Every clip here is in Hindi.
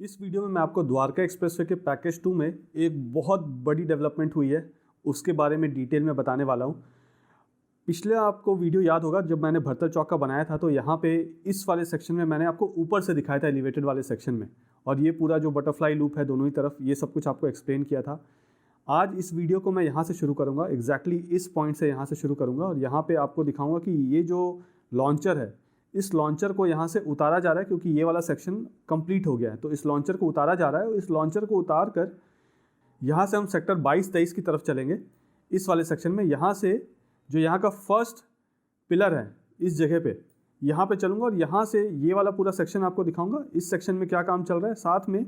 इस वीडियो में मैं आपको द्वारका एक्सप्रेसवे के पैकेज 2 में एक बहुत बड़ी डेवलपमेंट हुई है उसके बारे में डिटेल में बताने वाला हूँ। पिछले आपको वीडियो याद होगा जब मैंने भरतल चौक का बनाया था तो यहाँ पे इस वाले सेक्शन में मैंने आपको ऊपर से दिखाया था एलिवेटेड वाले सेक्शन में, और ये पूरा जो बटरफ्लाई लूप है दोनों ही तरफ ये सब कुछ आपको एक्सप्लेन किया था। आज इस वीडियो को मैं यहाँ से शुरू करूँगा, एग्जैक्टली इस पॉइंट से यहाँ से शुरू करूँगा और यहाँ पर आपको दिखाऊँगा कि ये जो लॉन्चर है इस लॉन्चर को यहाँ से उतारा जा रहा है क्योंकि ये वाला सेक्शन कंप्लीट हो गया है, तो इस लॉन्चर को उतारा जा रहा है। इस लॉन्चर को उतार कर यहाँ से हम सेक्टर 22-23 की तरफ चलेंगे। इस वाले सेक्शन में यहाँ से जो यहाँ का फर्स्ट पिलर है इस जगह पे यहाँ पे चलूँगा और यहाँ से ये वाला पूरा सेक्शन आपको दिखाऊंगा। इस सेक्शन में क्या काम चल रहा है साथ में,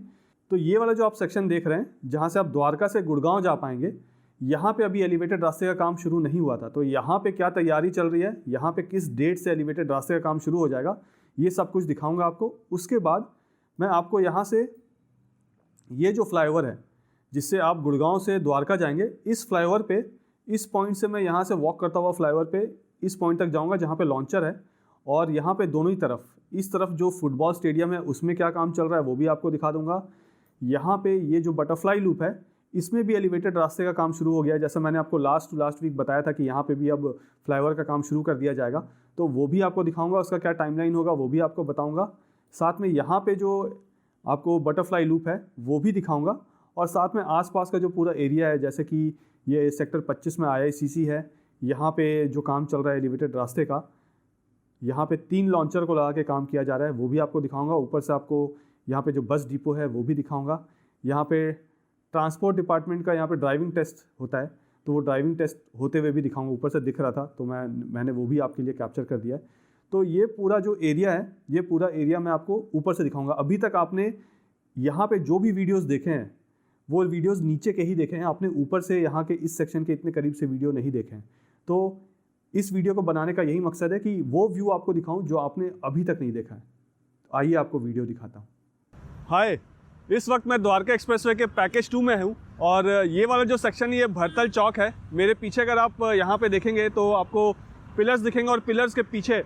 तो ये वाला जो आप सेक्शन देख रहे हैं जहाँ से आप द्वारका से गुड़गांव जा पाएंगे, यहाँ पे अभी एलिवेटेड रास्ते का काम शुरू नहीं हुआ था, तो यहाँ पे क्या तैयारी चल रही है, यहाँ पे किस डेट से एलिवेटेड रास्ते का काम शुरू हो जाएगा, ये सब कुछ दिखाऊंगा आपको। उसके बाद मैं आपको यहाँ से ये जो फ्लाईओवर है जिससे आप गुड़गांव से द्वारका जाएंगे, इस फ्लाईओवर पे इस पॉइंट से मैं यहाँ से वॉक करता हुआ फ्लाईओवर पे इस पॉइंट तक जाऊँगा जहाँ पे लॉन्चर है, और यहाँ पे दोनों ही तरफ इस तरफ जो फुटबॉल स्टेडियम है उसमें क्या काम चल रहा है वो भी आपको दिखा दूँगा। यहाँ पे ये जो बटरफ्लाई लूप है इसमें भी एलिवेटेड रास्ते का काम शुरू हो गया है, जैसा मैंने आपको लास्ट वीक बताया था कि यहाँ पे भी अब फ्लाईओवर का काम शुरू कर दिया जाएगा, तो वो भी आपको दिखाऊंगा। उसका क्या टाइमलाइन होगा वो भी आपको बताऊंगा। साथ में यहाँ पे जो आपको बटरफ्लाई लूप है वो भी दिखाऊंगा, और साथ में आसपास का जो पूरा एरिया है जैसे कि ये सेक्टर 25 में IICC है, यहाँ पे जो काम चल रहा है एलिवेटेड रास्ते का, यहाँ पे 3 लॉन्चर को लगा के काम किया जा रहा है वो भी आपको दिखाऊँगा। ऊपर से आपको यहाँ पे जो बस डिपो है वो भी दिखाऊँगा। यहाँ पे ट्रांसपोर्ट डिपार्टमेंट का यहाँ पे ड्राइविंग टेस्ट होता है, तो वो ड्राइविंग टेस्ट होते हुए भी दिखाऊंगा। ऊपर से दिख रहा था तो मैंने वो भी आपके लिए कैप्चर कर दिया है। तो ये पूरा जो एरिया है ये पूरा एरिया मैं आपको ऊपर से दिखाऊंगा। अभी तक आपने यहाँ पे जो भी वीडियोस देखे हैं वो वीडियोस नीचे के ही देखे हैं, आपने ऊपर से यहाँ के इस सेक्शन के इतने करीब से वीडियो नहीं देखे हैं। तो इस वीडियो को बनाने का यही मकसद है कि वो व्यू आपको दिखाऊँ जो आपने अभी तक नहीं देखा है। आइए आपको वीडियो दिखाता हूँ। हाय, इस वक्त मैं द्वारका एक्सप्रेसवे के पैकेज 2 में हूँ और ये वाला जो सेक्शन ये भरतल चौक है। मेरे पीछे अगर आप यहाँ पे देखेंगे तो आपको पिलर्स दिखेंगे और पिलर्स के पीछे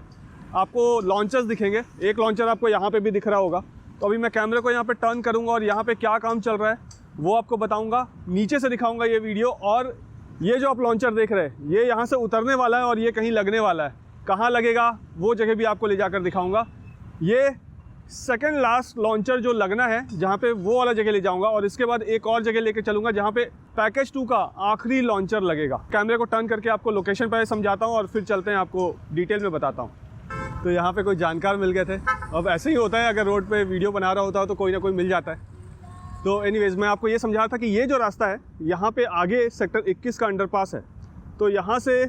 आपको लॉन्चर्स दिखेंगे। एक लॉन्चर आपको यहाँ पे भी दिख रहा होगा। तो अभी मैं कैमरे को यहाँ पे टर्न करूँगा और यहाँ पे क्या काम चल रहा है वो आपको बताऊँगा, नीचे से दिखाऊँगा ये वीडियो। और ये जो आप लॉन्चर देख रहे हैं ये यहाँ से उतरने वाला है और ये कहीं लगने वाला है, कहाँ लगेगा वो जगह भी आपको ले जाकर दिखाऊँगा। ये सेकेंड लास्ट लॉन्चर जो लगना है जहाँ पे वो वाला जगह ले जाऊंगा, और इसके बाद एक और जगह लेके चलूंगा जहाँ पे पैकेज 2 का आखिरी लॉन्चर लगेगा। कैमरे को टर्न करके आपको लोकेशन पर समझाता हूँ और फिर चलते हैं, आपको डिटेल में बताता हूँ। तो यहाँ पे कोई जानकार मिल गए थे। अब ऐसे ही होता है, अगर रोड पे वीडियो बना रहा होता है तो कोई ना कोई मिल जाता है। तो एनीवेज मैं आपको ये समझा रहा था कि ये जो रास्ता है यहाँ पे आगे सेक्टर 21 का अंडरपास है। तो यहाँ से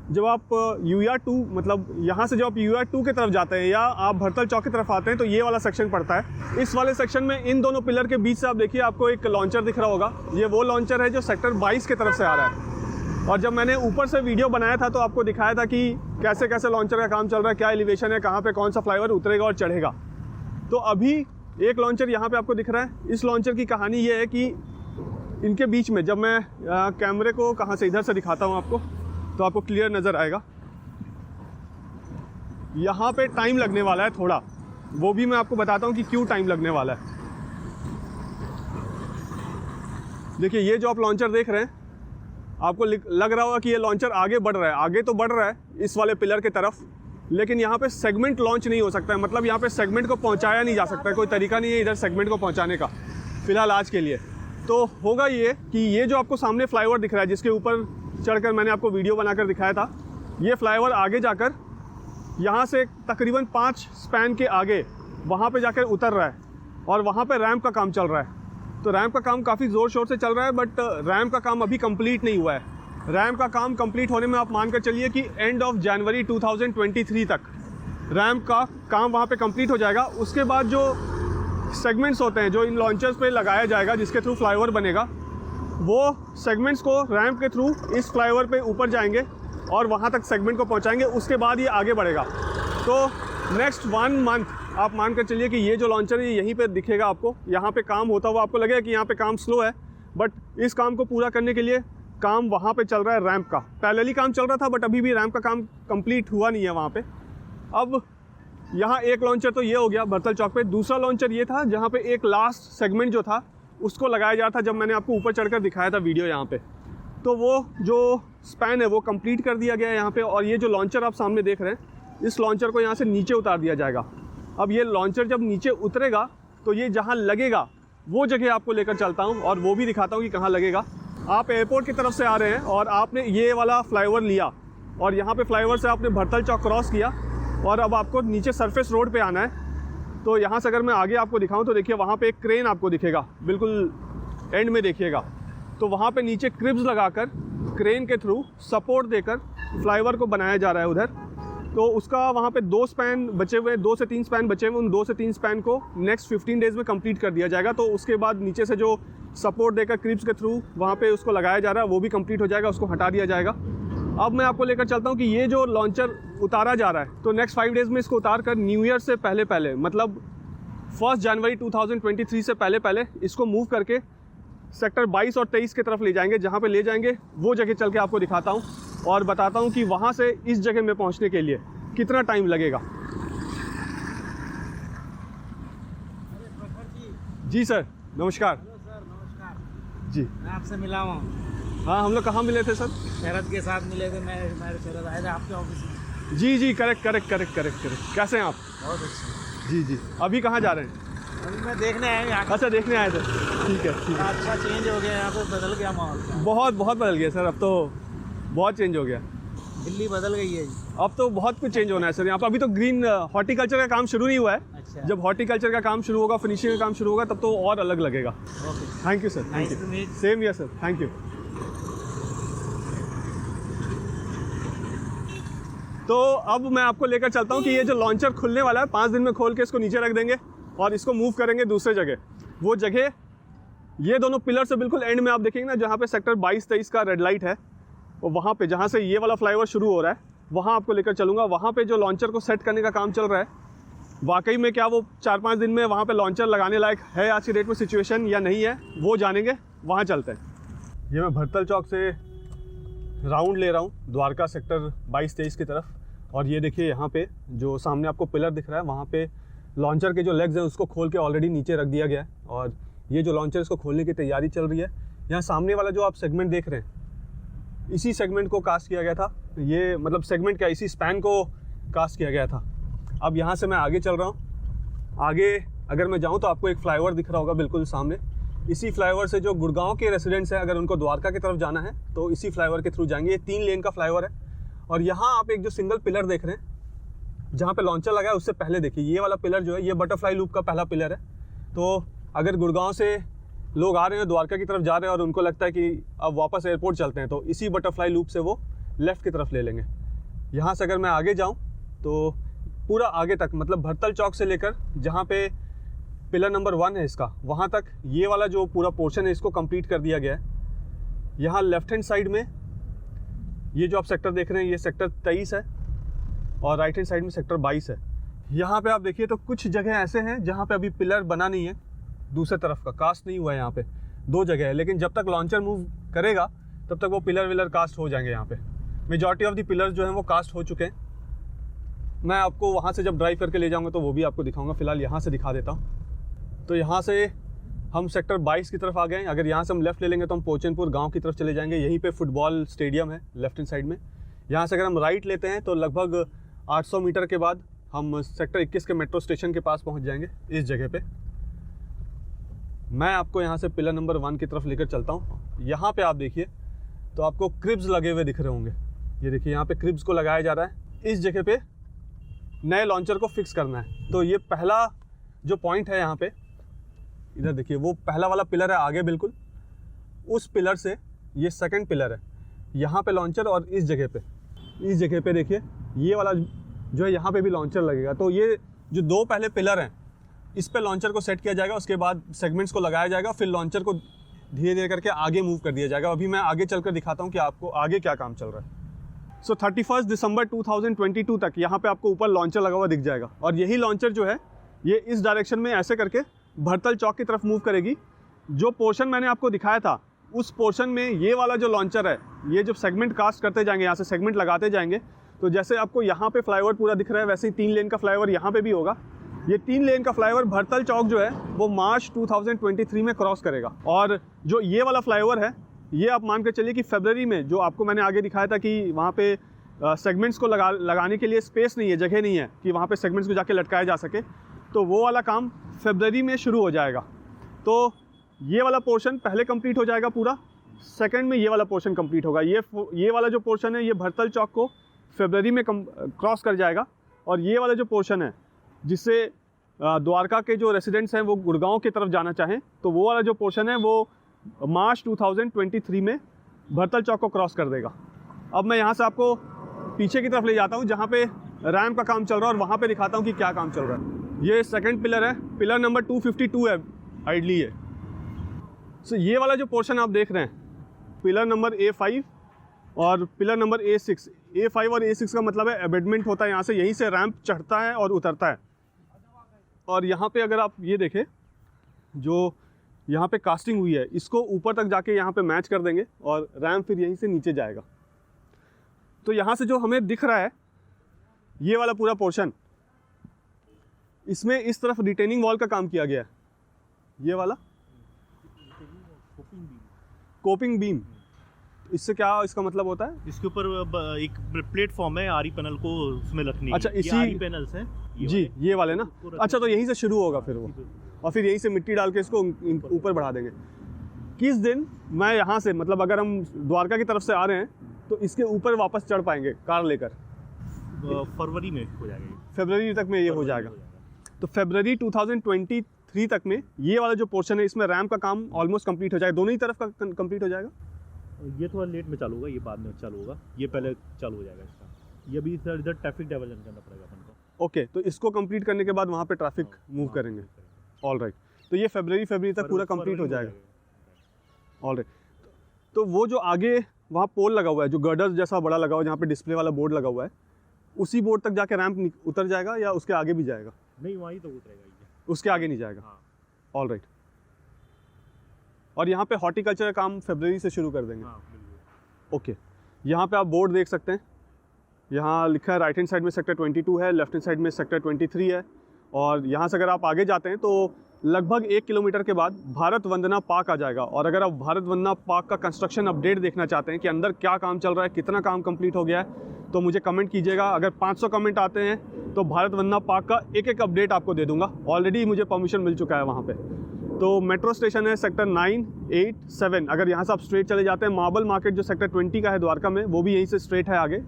जब आप UR2 मतलब यहाँ से जब आप UR2 की तरफ जाते हैं या आप भरतल चौक की तरफ आते हैं तो ये वाला सेक्शन पड़ता है। इस वाले सेक्शन में इन दोनों पिलर के बीच से आप देखिए आपको एक लॉन्चर दिख रहा होगा। ये वो लॉन्चर है जो सेक्टर 22 की तरफ से आ रहा है। और जब मैंने ऊपर से वीडियो बनाया था तो आपको दिखाया था कि कैसे कैसे लॉन्चर का काम चल रहा है, क्या एलिवेशन है, कहाँ पर कौन सा फ्लाईओवर उतरेगा और चढ़ेगा। तो अभी एक लॉन्चर यहाँ पर आपको दिख रहा है। इस लॉन्चर की कहानी ये है कि इनके बीच में जब मैं कैमरे को कहाँ से इधर से दिखाता हूँ आपको तो आपको क्लियर नज़र आएगा। यहाँ पे टाइम लगने वाला है थोड़ा, वो भी मैं आपको बताता हूँ कि क्यों टाइम लगने वाला है। देखिए ये जो आप लॉन्चर देख रहे हैं आपको लग रहा होगा कि ये लॉन्चर आगे बढ़ रहा है, आगे तो बढ़ रहा है इस वाले पिलर की तरफ, लेकिन यहाँ पे सेगमेंट लॉन्च नहीं हो सकता है। मतलब यहाँ पे सेगमेंट को पहुँचाया नहीं जा सकता है, कोई तरीका नहीं है इधर सेगमेंट को पहुँचाने का फिलहाल आज के लिए। तो होगा ये कि ये जो आपको सामने फ्लाईओवर दिख रहा है जिसके ऊपर चढ़कर मैंने आपको वीडियो बनाकर दिखाया था, ये फ्लाईओवर आगे जाकर यहाँ से तकरीबन 5 स्पैन के आगे वहाँ पे जाकर उतर रहा है और वहाँ पे रैंप का काम चल रहा है। तो रैंप का काम काफ़ी ज़ोर शोर से चल रहा है, बट रैंप का काम अभी कंप्लीट नहीं हुआ है। रैंप का काम कंप्लीट होने में आप मान कर चलिए कि एंड ऑफ जनवरी 2023 तक रैंप का काम वहाँ पर कंप्लीट हो जाएगा। उसके बाद जो सेगमेंट्स होते हैं जो इन लॉन्चर्स पे लगाया जाएगा जिसके थ्रू फ्लाईओवर बनेगा, वो सेगमेंट्स को रैंप के थ्रू इस फ्लाईओवर पे ऊपर जाएंगे और वहाँ तक सेगमेंट को पहुँचाएंगे। उसके बाद ये आगे बढ़ेगा। तो नेक्स्ट 1 मंथ आप मान कर चलिए कि ये जो लॉन्चर है यहीं पे दिखेगा आपको। यहाँ पे काम होता हुआ आपको लगेगा कि यहाँ पे काम स्लो है, बट इस काम को पूरा करने के लिए काम वहाँ पे चल रहा है। रैंप का पैरेलली काम चल रहा था, बट अभी भी रैंप का काम कंप्लीट हुआ नहीं है वहाँ पे। अब यहाँ एक लॉन्चर तो ये हो गया भरतल चौक पे। दूसरा लॉन्चर ये था जहाँ पे एक लास्ट सेगमेंट जो था उसको लगाया जा रहा था, जब मैंने आपको ऊपर चढ़कर दिखाया था वीडियो यहाँ पे। तो वो जो स्पैन है वो कंप्लीट कर दिया गया है यहाँ पे। और ये जो लॉन्चर आप सामने देख रहे हैं, इस लॉन्चर को यहाँ से नीचे उतार दिया जाएगा। अब ये लॉन्चर जब नीचे उतरेगा तो ये जहाँ लगेगा वो जगह आपको लेकर चलता हूँ और वो भी दिखाता हूँ कि कहाँ लगेगा। आप एयरपोर्ट की तरफ से आ रहे हैं और आपने ये वाला फ्लाईओवर लिया और यहाँ पे फ्लाईओवर से आपने भरतल चौक क्रॉस किया और अब आपको नीचे सरफेस रोड पे आना है। तो यहाँ से अगर मैं आगे आपको दिखाऊँ तो देखिए वहाँ पे एक क्रेन आपको दिखेगा, बिल्कुल एंड में देखिएगा। तो वहाँ पे नीचे क्रिब्स लगाकर क्रेन के थ्रू सपोर्ट देकर फ्लाईओवर को बनाया जा रहा है उधर। तो उसका वहाँ पे 2 स्पैन बचे हुए, 2 से 3 स्पैन बचे हुए, उन 2 से 3 स्पैन को नेक्स्ट 15 डेज़ में कंप्लीट कर दिया जाएगा। तो उसके बाद नीचे से जो सपोर्ट देकर क्रिब्स के थ्रू वहाँ पे उसको लगाया जा रहा है वो भी कंप्लीट हो जाएगा, उसको हटा दिया जाएगा। अब मैं आपको लेकर चलता हूँ कि ये जो लॉन्चर उतारा जा रहा है तो नेक्स्ट 5 डेज़ में इसको उतार कर न्यू ईयर से पहले मतलब 1 जनवरी 2023 से पहले इसको मूव करके सेक्टर 22 और 23 की तरफ ले जाएंगे। जहाँ पे ले जाएंगे वो जगह चल के आपको दिखाता हूँ और बताता हूँ कि वहाँ से इस जगह में पहुँचने के लिए कितना टाइम लगेगा। जी सर नमस्कार। सर नमस्कार जी मैं आपसे मिला हूँ। हाँ, हम लोग कहाँ मिले थे सर? शरद के साथ मिले थे, मेरे शरद आए थे आपके ऑफिस में। जी करेक्ट। कैसे हैं आप? बहुत अच्छे। जी अभी कहाँ जा रहे हैं? अभी मैं देखने आया यहाँ। अच्छा देखने आए थे, ठीक है। अच्छा चेंज हो गया यहाँ पे, बदल गया माहौल। बहुत बदल गया सर, अब तो बहुत चेंज हो गया। दिल्ली बदल गई है जी। अब तो बहुत कुछ चेंज होना है सर यहाँ पर। अभी तो ग्रीन हॉर्टिकल्चर का काम शुरू नहीं हुआ है। अच्छा। जब हॉर्टिकल्चर का काम शुरू होगा, फिनिशिंग का काम शुरू होगा, तब तो और अलग लगेगा। Okay thank you sir. Thank Nice to you. meet. Same year sir, thank you. तो अब मैं आपको लेकर चलता हूँ कि ये जो लॉन्चर खुलने वाला है 5 दिन में खोल के इसको नीचे रख देंगे और इसको मूव करेंगे दूसरे जगह। वो जगह ये दोनों पिलर से बिल्कुल एंड में आप देखेंगे ना, जहाँ पे सेक्टर 22-23 का रेड लाइट है, और वहाँ पे जहाँ से ये वाला फ्लाईओवर शुरू हो रहा है वहाँ आपको लेकर चलूँगा। वहाँ पे जो लॉन्चर को सेट करने का काम चल रहा है, वाकई में क्या वो 4-5 दिन में वहाँ पे लॉन्चर लगाने लायक है आज की डेट में सिचुएशन या नहीं है, वो जानेंगे। वहाँ चलते हैं। ये मैं भरतल चौक से राउंड ले रहा हूँ द्वारका सेक्टर 22-23 की तरफ। और ये देखिए यहाँ पे जो सामने आपको पिलर दिख रहा है, वहाँ पे लॉन्चर के जो लेग्स हैं उसको खोल के ऑलरेडी नीचे रख दिया गया है और ये जो लॉन्चर इसको खोलने की तैयारी चल रही है। यहाँ सामने वाला जो आप सेगमेंट देख रहे हैं, इसी सेगमेंट को कास्ट किया गया था। ये मतलब सेगमेंट क्या, इसी स्पैन को कास्ट किया गया था। अब यहाँ से मैं आगे चल रहा हूँ। आगे अगर मैं जाऊँ तो आपको एक फ्लाईओवर दिख रहा होगा बिल्कुल सामने। इसी फ्लाईओवर से जो गुड़गांव के रेसिडेंट्स हैं, अगर उनको द्वारका की तरफ जाना है तो इसी फ्लाईओवर के थ्रू जाएंगे। ये 3 लेन का फ्लाईओवर है। और यहाँ आप एक जो सिंगल पिलर देख रहे हैं जहाँ पे लॉन्चर लगा है, उससे पहले देखिए ये वाला पिलर जो है, ये बटरफ्लाई लूप का पहला पिलर है। तो अगर गुड़गांव से लोग आ रहे हैं, द्वारका की तरफ जा रहे हैं और उनको लगता है कि अब वापस एयरपोर्ट चलते हैं, तो इसी बटरफ्लाई लूप से वो लेफ़्ट की तरफ ले लेंगे। यहाँ से अगर मैं आगे जाऊँ तो पूरा आगे तक, मतलब भरतल चौक से लेकर जहाँ पे पिलर नंबर 1 है इसका, वहाँ तक ये वाला जो पूरा पोर्शन है इसको कंप्लीट कर दिया गया है। यहाँ लेफ्ट हैंड साइड में ये जो आप सेक्टर देख रहे हैं, ये सेक्टर 23 है और राइट हैंड साइड में सेक्टर 22 है। यहाँ पे आप देखिए तो कुछ जगह ऐसे हैं जहाँ पे अभी पिलर बना नहीं है, दूसरे तरफ का कास्ट नहीं हुआ है। यहाँ पे 2 जगह है, लेकिन जब तक लॉन्चर मूव करेगा तब तक वो पिलर विलर कास्ट हो जाएंगे। यहाँ पे मेजॉरिटी ऑफ द पिलर जो हैं वो कास्ट हो चुके हैं। मैं आपको वहाँ से जब ड्राइव करके ले जाऊँगा तो वो भी आपको दिखाऊँगा। फिलहाल यहाँ से दिखा देता हूँ। तो यहाँ से हम सेक्टर 22 की तरफ आ गए। अगर यहाँ से हम लेफ़्ट ले लेंगे तो हम पोचनपुर गांव की तरफ चले जाएंगे। यहीं पे फुटबॉल स्टेडियम है लेफ्ट हैंड साइड में। यहाँ से अगर हम राइट लेते हैं तो लगभग 800 मीटर के बाद हम सेक्टर 21 के मेट्रो स्टेशन के पास पहुँच जाएंगे। इस जगह पे मैं आपको यहाँ से पिलर नंबर 1 की तरफ लेकर चलता हूँ। यहाँ पर आप देखिए तो आपको क्रिब्स लगे हुए दिख रहे होंगे। ये देखिए यहाँ पर क्रिब्स को लगाया जा रहा है। इस जगह पर नए लॉन्चर को फिक्स करना है। तो ये पहला जो पॉइंट है यहाँ पे, इधर देखिए वो पहला वाला पिलर है आगे बिल्कुल, उस पिलर से ये सेकंड पिलर है यहाँ पे लॉन्चर। और इस जगह पे देखिए ये वाला जो है यहाँ पे भी लॉन्चर लगेगा। तो ये जो 2 पहले पिलर हैं इस पे लॉन्चर को सेट किया जाएगा, उसके बाद सेगमेंट्स को लगाया जाएगा, फिर लॉन्चर को धीरे धीरे करके आगे मूव कर दिया जाएगा। अभी मैं आगे चलकर दिखाता हूँ कि आपको आगे क्या काम चल रहा है। सो 31 दिसंबर 2022 तक यहाँ पे आपको ऊपर लॉन्चर लगा हुआ दिख जाएगा। और यही लॉन्चर जो है ये इस डायरेक्शन में ऐसे करके भरतल चौक की तरफ मूव करेगी। जो पोर्शन मैंने आपको दिखाया था उस पोर्शन में ये वाला जो लॉन्चर है, ये जब सेगमेंट कास्ट करते जाएंगे, यहाँ से सेगमेंट लगाते जाएंगे, तो जैसे आपको यहाँ पे फ्लाईओवर पूरा दिख रहा है, वैसे ही 3 लेन का फ्लाईओवर यहाँ पे भी होगा। ये 3 लेन का फ्लाईओवर भरतल चौक जो है वो मार्च 2023 में क्रॉस करेगा। और जो ये वाला फ्लाईओवर है, ये आप मान के चलिए कि फरवरी में, जो आपको मैंने आगे दिखाया था कि वहाँ पे सेगमेंट्स को लगाने के लिए स्पेस नहीं है, जगह नहीं है कि वहाँ पे सेगमेंट्स को जाके लटकाया जा सके, तो वो वाला काम फरवरी में शुरू हो जाएगा। तो ये वाला पोर्शन पहले कंप्लीट हो जाएगा पूरा, सेकंड में ये वाला पोर्शन कंप्लीट होगा। ये वाला जो पोर्शन है ये भरतल चौक को फरवरी में क्रॉस कर जाएगा। और ये वाला जो पोर्शन है जिससे द्वारका के जो रेसिडेंट्स हैं वो गुड़गांव की तरफ जाना चाहें, तो वो वाला जो पोर्शन है वो मार्च 2023 में भरतल चौक को क्रॉस कर देगा। अब मैं यहाँ से आपको पीछे की तरफ ले जाता हूँ जहाँ पे रैम्प का काम चल रहा है और वहाँ पे दिखाता हूँ कि क्या काम चल रहा है। ये सेकंड पिलर है, पिलर नंबर 252 है आइडली है। सो ये वाला जो पोर्शन आप देख रहे हैं, पिलर नंबर A5 और पिलर नंबर A6। A5 और A6 का मतलब है एबेटमेंट होता है, यहाँ से यहीं से रैम्प चढ़ता है और उतरता है। और यहाँ पे अगर आप ये देखें, जो यहाँ पे कास्टिंग हुई है, इसको ऊपर तक जाके यहाँ पे मैच कर देंगे और रैम्प फिर यहीं से नीचे जाएगा। तो यहाँ से जो हमें दिख रहा है ये वाला पूरा पोर्शन, इसमें इस तरफ रिटेनिंग वॉल का काम किया गया है। ये वाला कोपिंग बीम, इससे क्या इसका मतलब होता है? इसके ऊपर एक प्लेटफॉर्म है आरी पैनल को उसमें रखने। अच्छा, ये इसी आरी पैनल्स हैं जी, ये वाले ना। अच्छा, तो यहीं से शुरू होगा फिर वो, और फिर यहीं से मिट्टी डाल के इसको ऊपर बढ़ा देंगे। किस दिन मैं यहाँ से, मतलब अगर हम द्वारका की तरफ से आ रहे हैं तो इसके ऊपर वापस चढ़ पाएंगे कार लेकर? फरवरी में हो जाएगा, फरवरी तक में ये हो जाएगा। तो फरवरी 2023 तक में ये वाला जो पोर्शन है इसमें रैम्प का काम ऑलमोस्ट कंप्लीट हो जाएगा, दोनों ही तरफ का कंप्लीट हो जाएगा। ये थोड़ा लेट में चालू होगा, ये बाद में चालू होगा, ये पहले चालू हो जाएगा इसका। ये भी इधर ट्रैफिक डाइवर्जन करना पड़ेगा अपन को। ओके, तो इसको कंप्लीट करने के बाद वहाँ पे ट्रैफिक मूव करेंगे। ऑल राइट, तो ये फरवरी तक पूरा कंप्लीट हो जाएगा। ऑल राइट, तो वो जो आगे वहाँ पोल लगा हुआ है, जो गर्डर जैसा बड़ा लगा हुआ है, जहाँ पे डिस्प्ले वाला बोर्ड लगा हुआ है, उसी बोर्ड तक जाके रैंप उतर जाएगा या उसके आगे भी जाएगा? नहीं, वहीं तो उतरेगा ये, उसके आगे नहीं जाएगा। हाँ। ऑल राइट, और यहाँ पे हॉर्टिकल्चर का काम फरवरी से शुरू कर देंगे। हाँ, ओके, यहाँ पे आप बोर्ड देख सकते हैं, यहाँ लिखा है राइट हैंड साइड में सेक्टर 22 है, लेफ्ट हैंड साइड में सेक्टर 23 है। और यहाँ से अगर आप आगे जाते हैं तो लगभग 1 किलोमीटर के बाद भारत वंदना पार्क आ जाएगा। और अगर आप भारत वंदना पार्क का कंस्ट्रक्शन अपडेट देखना चाहते हैं कि अंदर क्या काम चल रहा है, कितना काम कंप्लीट हो गया है, तो मुझे कमेंट कीजिएगा। अगर 500 कमेंट आते हैं तो भारत वंदना पार्क का एक अपडेट आपको दे दूंगा। ऑलरेडी मुझे परमिशन मिल चुका है वहाँ पे। तो मेट्रो स्टेशन है सेक्टर 9, 8, 7। अगर यहाँ से आप स्ट्रेट चले जाते हैं, मार्बल मार्केट जो सेक्टर 20 का है द्वारका में, वो भी यहीं से स्ट्रेट है आगे।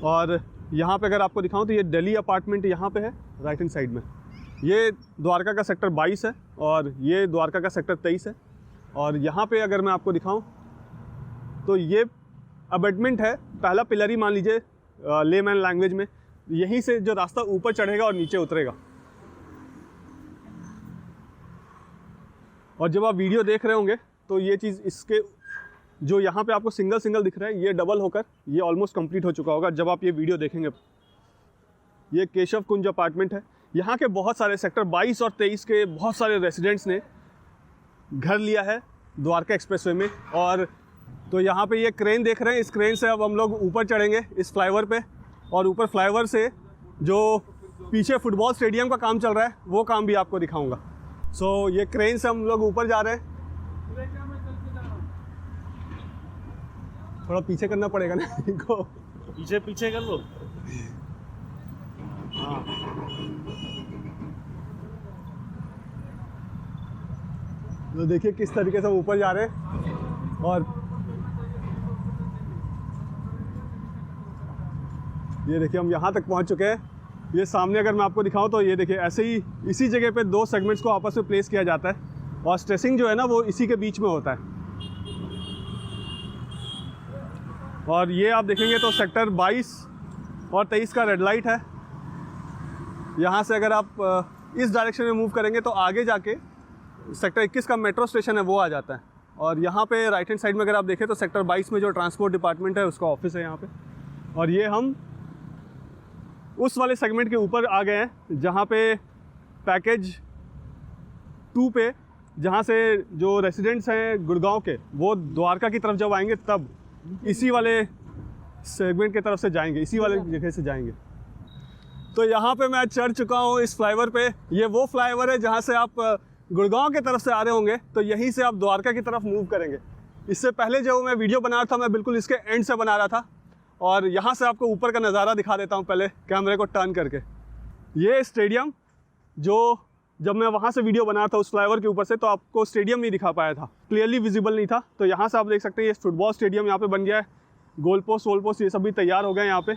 और यहाँ पे अगर आपको दिखाऊँ तो ये दिल्ली अपार्टमेंट यहाँ पे है राइट हैंड साइड में। ये द्वारका का सेक्टर 22 है और ये द्वारका का सेक्टर 23 है। और यहाँ पे अगर मैं आपको दिखाऊं तो ये अबेटमेंट है, पहला पिलर ही मान लीजिए लेमैन लैंग्वेज में। यहीं से जो रास्ता ऊपर चढ़ेगा और नीचे उतरेगा। और जब आप वीडियो देख रहे होंगे तो ये चीज़, इसके जो यहाँ पे आपको सिंगल दिख रहा है, ये डबल होकर ये ऑलमोस्ट कंप्लीट हो चुका होगा जब आप ये वीडियो देखेंगे। ये केशव कुंज अपार्टमेंट है। यहाँ के बहुत सारे सेक्टर 22 और 23 के बहुत सारे रेसिडेंट्स ने घर लिया है द्वारका एक्सप्रेसवे में। और तो यहाँ पे ये क्रेन देख रहे हैं, इस क्रेन से अब हम लोग ऊपर चढ़ेंगे इस फ्लाईओवर पे। और ऊपर फ्लाईओवर से जो पीछे फुटबॉल स्टेडियम का काम चल रहा है वो काम भी आपको दिखाऊंगा। सो ये क्रेन से हम लोग ऊपर जा रहे हैं। थोड़ा पीछे करना पड़ेगा ना इनको, पीछे कर लो। हाँ, तो देखिए किस तरीके से ऊपर जा रहे हैं। और ये देखिए हम यहाँ तक पहुँच चुके हैं। ये सामने अगर मैं आपको दिखाऊं तो ये देखिए ऐसे ही इसी जगह पे 2 सेगमेंट्स को आपस में प्लेस किया जाता है और स्ट्रेसिंग जो है ना वो इसी के बीच में होता है। और ये आप देखेंगे तो सेक्टर 22 और 23 का रेड लाइट है। यहाँ से अगर आप इस डायरेक्शन में मूव करेंगे तो आगे जाके सेक्टर 21 का मेट्रो स्टेशन है वो आ जाता है। और यहाँ पे राइट हैंड साइड में अगर आप देखें तो सेक्टर 22 में जो ट्रांसपोर्ट डिपार्टमेंट है उसका ऑफिस है यहाँ पे। और ये हम उस वाले सेगमेंट के ऊपर आ गए हैं जहाँ पे पैकेज 2 पे, जहाँ से जो रेसिडेंट्स हैं गुड़गांव के वो द्वारका की तरफ जब आएंगे तब इसी वाले सेगमेंट की तरफ से जाएंगे, इसी वाले जगह से जाएंगे। तो यहाँ पे मैं चढ़ चुका हूँ इस फ्लाईओवर पे। ये वो फ्लाईओवर है जहाँ से आप गुड़गांव की तरफ से आ रहे होंगे, तो यहीं से आप द्वारका की तरफ मूव करेंगे। इससे पहले जो मैं वीडियो बना रहा था, मैं बिल्कुल इसके एंड से बना रहा था, और यहाँ से आपको ऊपर का नज़ारा दिखा देता हूँ पहले कैमरे को टर्न करके। ये स्टेडियम, जो जब मैं वहाँ से वीडियो बना रहा था उस फ्लाईओवर के ऊपर से, तो आपको स्टेडियम नहीं दिखा पाया था, क्लियरली विजिबल नहीं था। तो यहाँ से आप देख सकते हैं ये फुटबॉल स्टेडियम यहाँ पे बन गया है। गोल पोस्ट वोल पोस्ट ये सब भी तैयार हो गए यहाँ पे।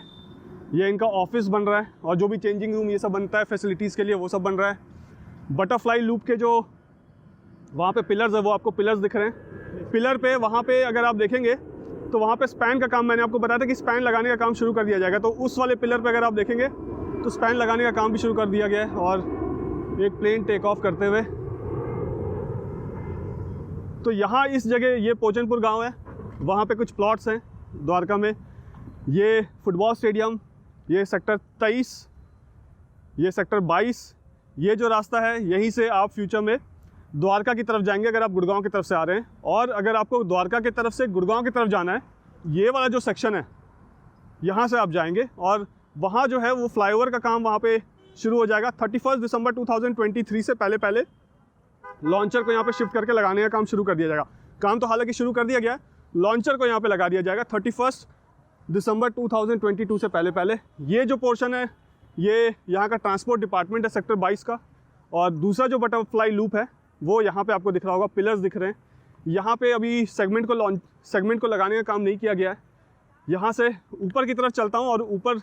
ये इनका ऑफिस बन रहा है, और जो भी चेंजिंग रूम ये सब बनता है फैसिलिटीज़ के लिए, वो सब बन रहा है। बटरफ्लाई लूप के जो वहाँ पे पिलर्स है, वो आपको पिलर्स दिख रहे हैं। पिलर पे वहाँ पे अगर आप देखेंगे तो वहाँ पे स्पैन का काम, मैंने आपको बताया था कि स्पैन लगाने का काम शुरू कर दिया जाएगा। तो उस वाले पिलर पे अगर आप देखेंगे तो स्पैन लगाने का काम भी शुरू कर दिया गया है। और एक प्लेन टेक ऑफ करते हुए, तो यहाँ इस जगह ये पोचनपुर गांव है, वहाँ पे कुछ प्लॉट्स हैं द्वारका में। ये फुटबॉल स्टेडियम, ये सेक्टर 23, ये सेक्टर 22, ये जो रास्ता है यहीं से आप फ्यूचर में द्वारका की तरफ जाएंगे अगर आप गुड़गांव की तरफ से आ रहे हैं। और अगर आपको द्वारका की तरफ से गुड़गांव की तरफ जाना है, ये वाला जो सेक्शन है यहाँ से आप जाएंगे, और वहाँ जो है वो फ्लाईओवर का काम वहाँ पे शुरू हो जाएगा। 31 दिसंबर 2023 से पहले लॉन्चर को यहाँ पे शिफ्ट करके लगाने का काम शुरू कर दिया जाएगा। काम तो हालांकि शुरू कर दिया गया है, लॉन्चर को यहाँ पे लगा दिया जाएगा 31 दिसंबर 2022 से पहले। ये जो पोर्शन है ये यहाँ का ट्रांसपोर्ट डिपार्टमेंट है सेक्टर 22 का। और दूसरा जो बटरफ्लाई लूप है वो यहाँ पे आपको दिख रहा होगा, पिलर्स दिख रहे हैं। यहाँ पे अभी सेगमेंट को लगाने का काम नहीं किया गया है। यहाँ से ऊपर की तरफ चलता हूँ और ऊपर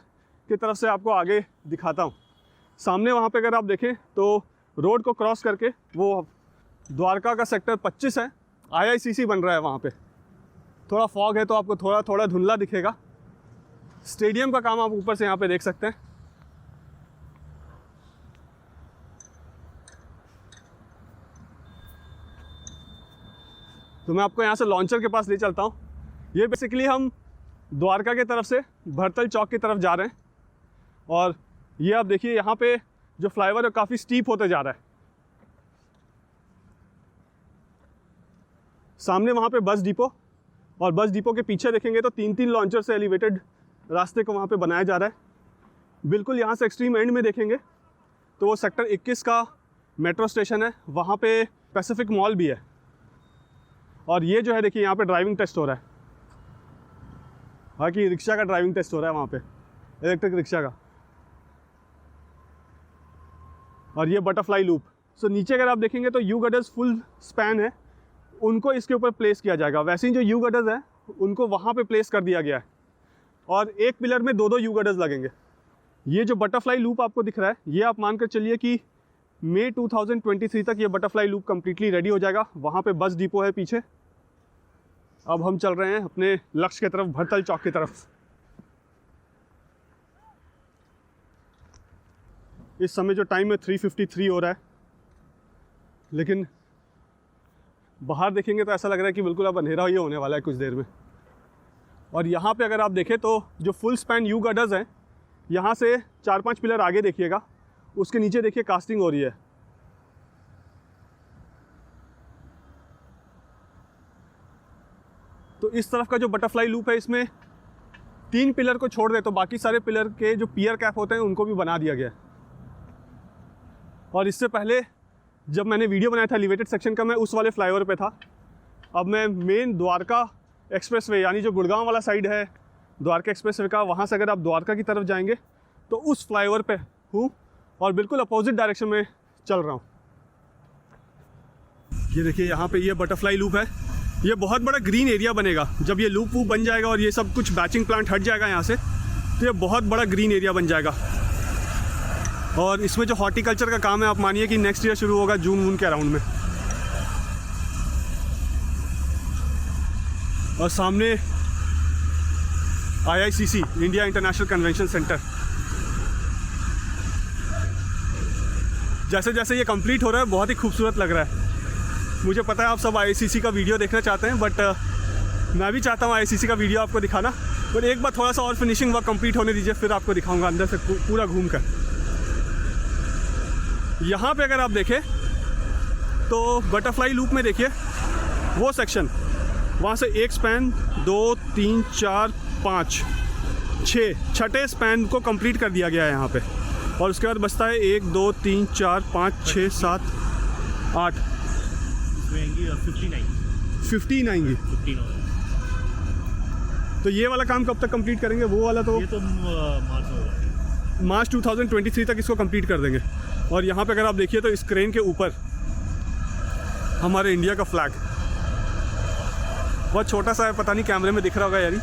की तरफ से आपको आगे दिखाता हूँ। सामने वहाँ पे अगर आप देखें तो रोड को क्रॉस करके वो द्वारका का सेक्टर 25 है, IICC बन रहा है वहाँ पे। थोड़ा फॉग है तो आपको थोड़ा धुंधला दिखेगा। स्टेडियम का काम आप ऊपर से यहाँ पे देख सकते हैं। तो मैं आपको यहाँ से लॉन्चर के पास ले चलता हूँ। ये बेसिकली हम द्वारका की तरफ से भरतल चौक की तरफ जा रहे हैं। और ये आप देखिए यहाँ पे जो फ्लाईओवर है काफ़ी स्टीप होते जा रहा है। सामने वहाँ पे बस डिपो, और बस डिपो के पीछे देखेंगे तो 3 लॉन्चर से एलिवेटेड रास्ते को वहाँ पे बनाया जा रहा है। बिल्कुल यहाँ से एक्सट्रीम एंड में देखेंगे तो वो सेक्टर 21 का मेट्रो स्टेशन है, वहाँ पे पैसिफिक मॉल भी है। और ये जो है देखिए यहाँ पे ड्राइविंग टेस्ट हो रहा है, बाकी रिक्शा का ड्राइविंग टेस्ट हो रहा है वहाँ पे, इलेक्ट्रिक रिक्शा का। और ये बटरफ्लाई लूप। सो नीचे अगर आप देखेंगे तो यू गडर्स फुल स्पैन है, उनको इसके ऊपर प्लेस किया जाएगा। वैसे ही जो यू गडर्स है उनको वहाँ पे प्लेस कर दिया गया है, और एक पिलर में 2 यू गडर्स लगेंगे। ये जो बटरफ्लाई लूप आपको दिख रहा है, ये आप मानकर चलिए कि मई 2023 तक ये बटरफ्लाई लूप कम्प्लीटली रेडी हो जाएगा। वहाँ पे बस डिपो है पीछे। अब हम चल रहे हैं अपने लक्ष्य की तरफ, भरतल चौक की तरफ। इस समय जो टाइम है 3:53 हो रहा है, लेकिन बाहर देखेंगे तो ऐसा लग रहा है कि बिल्कुल अब अंधेरा ही होने वाला है कुछ देर में। और यहाँ पे अगर आप देखें तो जो फुल स्पैन यू गडर्स हैं, यहाँ से 4-5 पिलर आगे देखिएगा, उसके नीचे देखिए कास्टिंग हो रही है। तो इस तरफ का जो बटरफ्लाई लूप है, इसमें 3 पिलर को छोड़ दे तो बाकी सारे पिलर के जो पियर कैप होते हैं उनको भी बना दिया गया है। और इससे पहले जब मैंने वीडियो बनाया था एलिवेटेड सेक्शन का, मैं उस वाले फ्लाईओवर पे था। अब मैं मेन द्वारका एक्सप्रेसवे, यानी जो गुड़गांव वाला साइड है द्वारका एक्सप्रेसवे का, वहाँ से अगर आप द्वारका की तरफ जाएंगे तो उस फ्लाईओवर पे हूँ, और बिल्कुल अपोजिट डायरेक्शन में चल रहा हूँ। ये देखिए यहाँ पे ये बटरफ्लाई लूप है। ये बहुत बड़ा ग्रीन एरिया बनेगा जब ये लूप वूप बन जाएगा और ये सब कुछ बैचिंग प्लांट हट जाएगा यहाँ से, तो ये बहुत बड़ा ग्रीन एरिया बन जाएगा। और इसमें जो हॉर्टिकल्चर का काम है, आप मानिए कि नेक्स्ट ईयर शुरू होगा जून के अराउंड में। और सामने IICC, India international convention centre. जैसे जैसे ये कंप्लीट हो रहा है बहुत ही खूबसूरत लग रहा है। मुझे पता है आप सब IICC का वीडियो देखना चाहते हैं, बट मैं भी चाहता हूँ IICC का वीडियो आपको दिखाना, बट एक बार थोड़ा सा और फिनिशिंग वर्क कंप्लीट होने दीजिए, फिर आपको दिखाऊंगा अंदर से पूरा घूम कर। यहाँ पे अगर आप देखें तो बटरफ्लाई लूप में देखिए वो सेक्शन, वहाँ से एक स्पैन 2, 3, 4, 5 छठे स्पैन को कंप्लीट कर दिया गया है यहाँ पे। और उसके बाद बचता है 1 2 3 4 5 6 7 8 इसमें आएंगी 15 आएंगी। 15 होगा। तो ये वाला काम कब तक कंप्लीट करेंगे? वो वाला तो ये तो मार्च में होगा। मार्च 2023 तक इसको कंप्लीट कर देंगे। और यहाँ पे अगर आप देखिए तो इस क्रेन के ऊपर हमारे इंडिया का फ्लैग बहुत छोटा सा है, पता नहीं कैमरे में दिख रहा होगा यारी।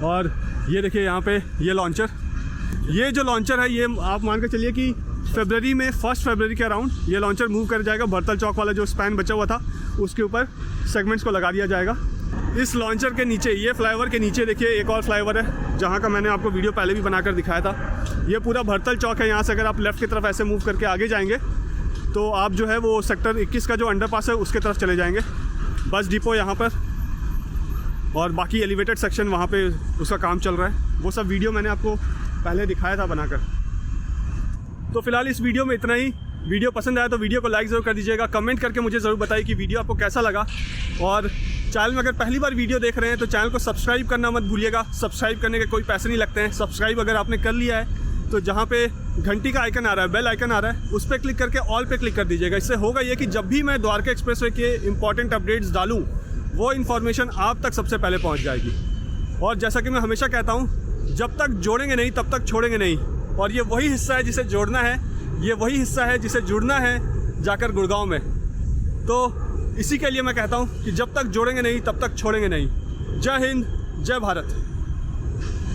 और ये देखिए यहाँ पे ये लॉन्चर, ये जो लॉन्चर है ये आप मान के चलिए कि फरवरी में 1 फरवरी के अराउंड ये लॉन्चर मूव कर जाएगा। भरतल चौक वाला जो स्पैन बचा हुआ था उसके ऊपर सेगमेंट्स को लगा दिया जाएगा। इस लॉन्चर के नीचे, ये फ्लाईओवर के नीचे देखिए एक और फ्लाईओवर है जहाँ का मैंने आपको वीडियो पहले भी बनाकर दिखाया था। ये पूरा भरतल चौक है। यहाँ से अगर आप लेफ़्ट की तरफ ऐसे मूव करके आगे जाएंगे तो आप जो है वो सेक्टर 21 का जो अंडरपास है उसके तरफ चले जाएंगे। बस डिपो यहाँ पर और बाकी एलिवेटेड सेक्शन वहाँ पे उसका काम चल रहा है। वो सब वीडियो मैंने आपको पहले दिखाया था बनाकर। तो फिलहाल इस वीडियो में इतना ही। वीडियो पसंद आया तो वीडियो को लाइक ज़रूर कर दीजिएगा। कमेंट करके मुझे ज़रूर बताइए कि वीडियो आपको कैसा लगा। और चैनल में अगर पहली बार वीडियो देख रहे हैं तो चैनल को सब्सक्राइब करना मत भूलिएगा। सब्सक्राइब करने के कोई पैसे नहीं लगते हैं। सब्सक्राइब अगर आपने कर लिया है तो जहाँ पे घंटी का आइकन आ रहा है, बेल आइकन आ रहा है, उस पर क्लिक करके ऑल पे क्लिक कर दीजिएगा। इससे होगा ये कि जब भी मैं द्वारका एक्सप्रेसवे के इंपॉर्टेंट अपडेट्स डालूँ वो इन्फॉर्मेशन आप तक सबसे पहले पहुँच जाएगी। और जैसा कि मैं हमेशा कहता हूँ, जब तक जोड़ेंगे नहीं तब तक छोड़ेंगे नहीं। और ये वही हिस्सा है जिसे जोड़ना है, ये वही हिस्सा है जिसे जुड़ना है जाकर गुड़गांव में। तो इसी के लिए मैं कहता हूँ कि जब तक जोड़ेंगे नहीं तब तक छोड़ेंगे नहीं। जय हिंद, जय भारत।